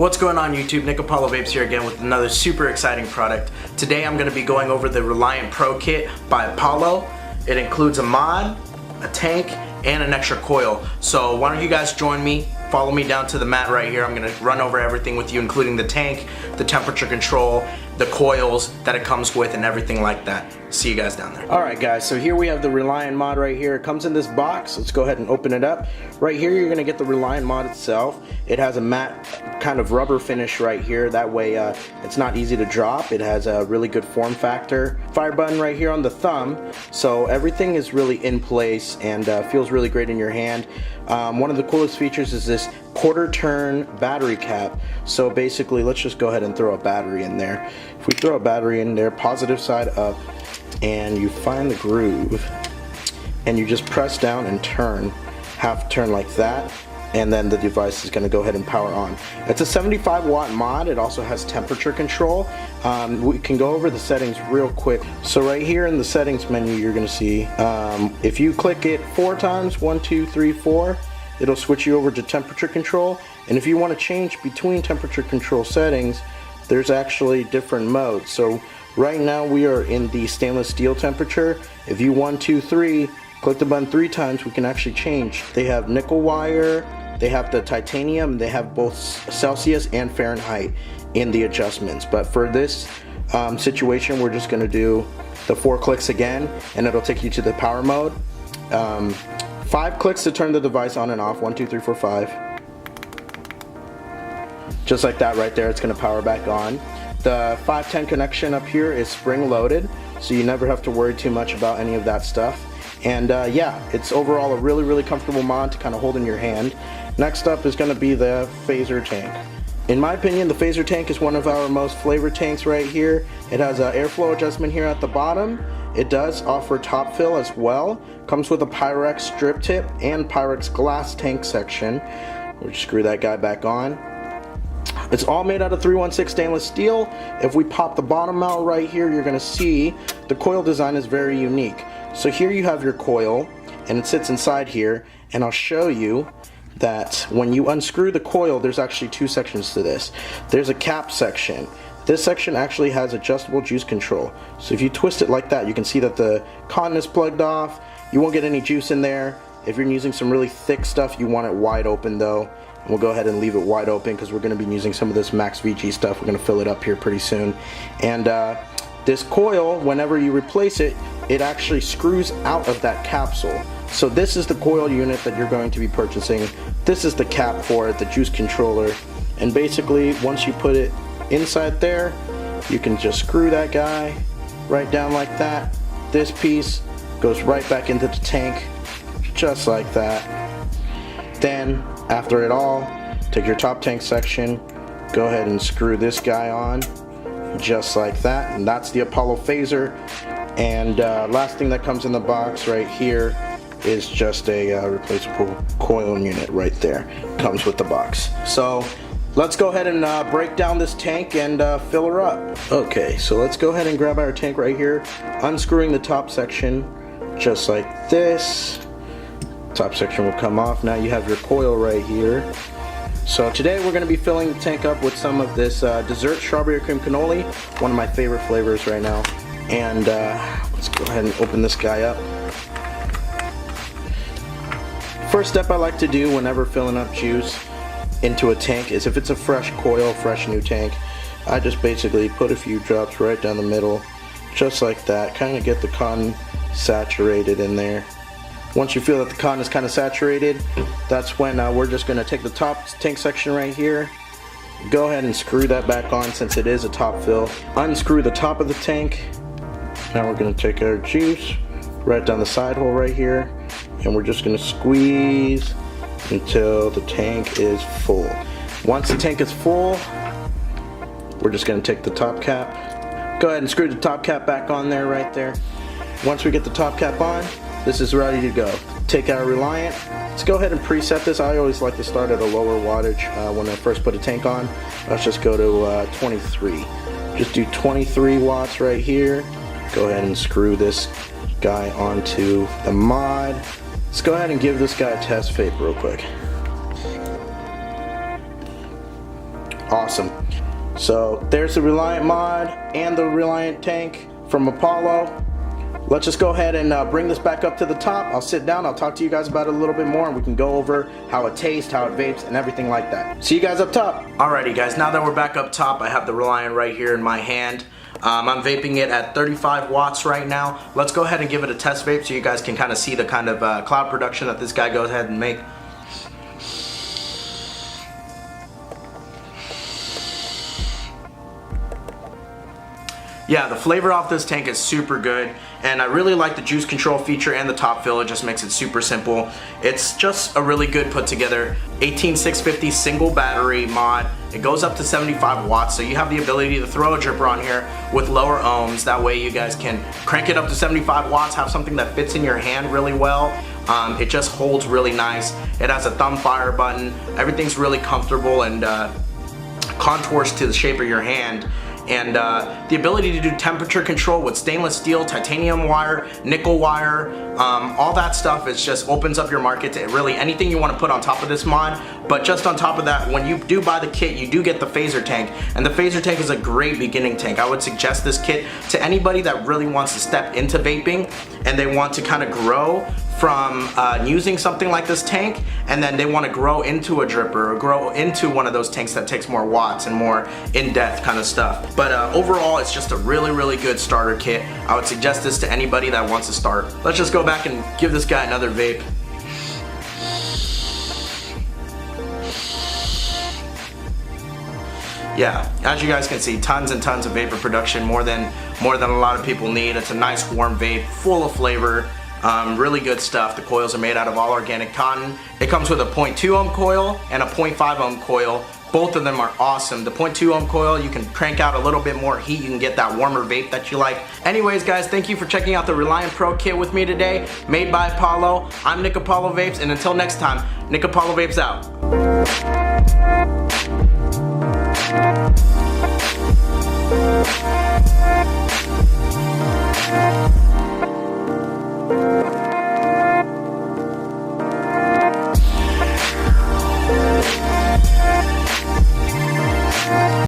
What's going on YouTube? Nick Apollo Vapes here again with another super exciting product. Today I'm going to be going over the Reliant Pro Kit by Apollo. It includes a mod, a tank, and an extra coil. So why don't you guys join me, follow me down to the mat right here. I'm going to run over everything with you, including the tank, the temperature control, the coils that it comes with, and everything like that. See you guys down there. Alright guys, so here we have the Reliant mod right here. It comes in this box. Let's go ahead and open it up. Right here you're going to get the Reliant mod itself. It has a matte kind of rubber finish right here. That way it's not easy to drop. It has a really good form factor. Fire button right here on the thumb. So everything is really in place and feels really great in your hand. One of the coolest features is this quarter turn battery cap. So basically, let's just go ahead and throw a battery in there. If we throw a battery in there, positive side up, and you find the groove, and you just press down and turn, half turn like that, and then the device is going to go ahead and power on. It's a 75 watt mod. It also has temperature control. We can go over the settings real quick. So right here in the settings menu, you're going to see if you click it 4 times, 1, 2, 3, 4, it'll switch you over to temperature control. And if you want to change between temperature control settings, there's actually different modes. So right now we are in the stainless steel temperature. If you 1, 2, 3, click the button 3 times, we can actually change. They have nickel wire, they have the titanium, they have both Celsius and Fahrenheit in the adjustments. But for this situation, we're just going to do the 4 clicks again, and it'll take you to the power mode. 5 clicks to turn the device on and off. 1, 2, 3, 4, 5. Just like that right there, it's going to power back on. The 510 connection up here is spring loaded, so you never have to worry too much about any of that stuff. And yeah, it's overall a really comfortable mod to kind of hold in your hand. Next up is going to be the phaser tank. In my opinion, the phaser tank is one of our most flavored tanks right here. It has an airflow adjustment here at the bottom. It does offer top fill as well. Comes with a Pyrex strip tip and Pyrex glass tank section. We'll just screw that guy back on. It's all made out of 316 stainless steel. If we pop the bottom out right here, you're going to see the coil design is very unique. So here you have your coil, and it sits inside here, and I'll show you that when you unscrew the coil, there's actually 2 sections to this. There's a cap section. This section actually has adjustable juice control. So if you twist it like that, you can see that the cotton is plugged off. You won't get any juice in there. If you're using some really thick stuff, you want it wide open though. And we'll go ahead and leave it wide open because we're going to be using some of this Max VG stuff. We're going to fill it up here pretty soon. And this coil, whenever you replace it, it actually screws out of that capsule. So this is the coil unit that you're going to be purchasing. This is the cap for it, the juice controller. And basically, once you put it inside there, you can just screw that guy right down like that. This piece goes right back into the tank, just like that. Then, after it all, take your top tank section, go ahead and screw this guy on, just like that. And that's the Apollo phaser. And last thing that comes in the box right here is just a replaceable coil unit right there. Comes with the box. So let's go ahead and break down this tank and fill her up. Okay, so let's go ahead and grab our tank right here, unscrewing the top section just like this. Top section will come off. Now you have your coil right here. So today we're going to be filling the tank up with some of this dessert strawberry cream cannoli, one of my favorite flavors right now. And let's go ahead and open this guy up. First step I like to do whenever filling up juice into a tank is if it's a fresh coil, fresh new tank, I just basically put a few drops right down the middle, just like that, kind of get the cotton saturated in there. Once you feel that the cotton is kind of saturated, that's when we're just going to take the top tank section right here, go ahead and screw that back on since it is a top fill. Unscrew the top of the tank. Now we're going to take our juice right down the side hole right here, and we're just going to squeeze until the tank is full. Once the tank is full, we're just going to take the top cap. Go ahead and screw the top cap back on there right there. Once we get the top cap on, this is ready to go. Take our Reliant. Let's go ahead and preset this. I always like to start at a lower wattage when I first put a tank on. Let's just go to 23. Just do 23 watts right here. Go ahead and screw this guy onto the mod. Let's go ahead and give this guy a test vape real quick. Awesome. So there's the Reliant mod and the Reliant tank from Apollo. Let's just go ahead and bring this back up to the top. I'll sit down, I'll talk to you guys about it a little bit more, and we can go over how it tastes, how it vapes, and everything like that. See you guys up top. Alrighty guys, now that we're back up top, I have the Reliant right here in my hand. I'm vaping it at 35 watts right now. Let's go ahead and give it a test vape so you guys can kind of see the kind of cloud production that this guy goes ahead and make. Yeah, the flavor off this tank is super good, and I really like the juice control feature and the top fill. It just makes it super simple. It's just a really good put together 18650 single battery mod. It goes up to 75 watts, so you have the ability to throw a dripper on here with lower ohms. That way you guys can crank it up to 75 watts, have something that fits in your hand really well. It just holds really nice. It has a thumb fire button. Everything's really comfortable and contours to the shape of your hand. And the ability to do temperature control with stainless steel, titanium wire, nickel wire, all that stuff is just opens up your market to really anything you want to put on top of this mod. But just on top of that, when you do buy the kit, you do get the phaser tank, and the phaser tank is a great beginning tank. I would suggest this kit to anybody that really wants to step into vaping and they want to kind of grow from using something like this tank, and then they want to grow into a dripper or grow into one of those tanks that takes more watts and more in-depth kind of stuff. But overall, it's just a really good starter kit. I would suggest this to anybody that wants to start. Let's just go back and give this guy another vape. Yeah, as you guys can see, tons and tons of vapor production, more than a lot of people need. It's a nice warm vape, full of flavor. Really good stuff. The coils are made out of all organic cotton. It comes with a 0.2 ohm coil and a 0.5 ohm coil. Both of them are awesome. The 0.2 ohm coil, you can crank out a little bit more heat. You can get that warmer vape that you like. Anyways, guys, thank you for checking out the Reliant Pro kit with me today, made by Apollo. I'm Nick Apollo Vapes, and until next time, Nick Apollo Vapes out.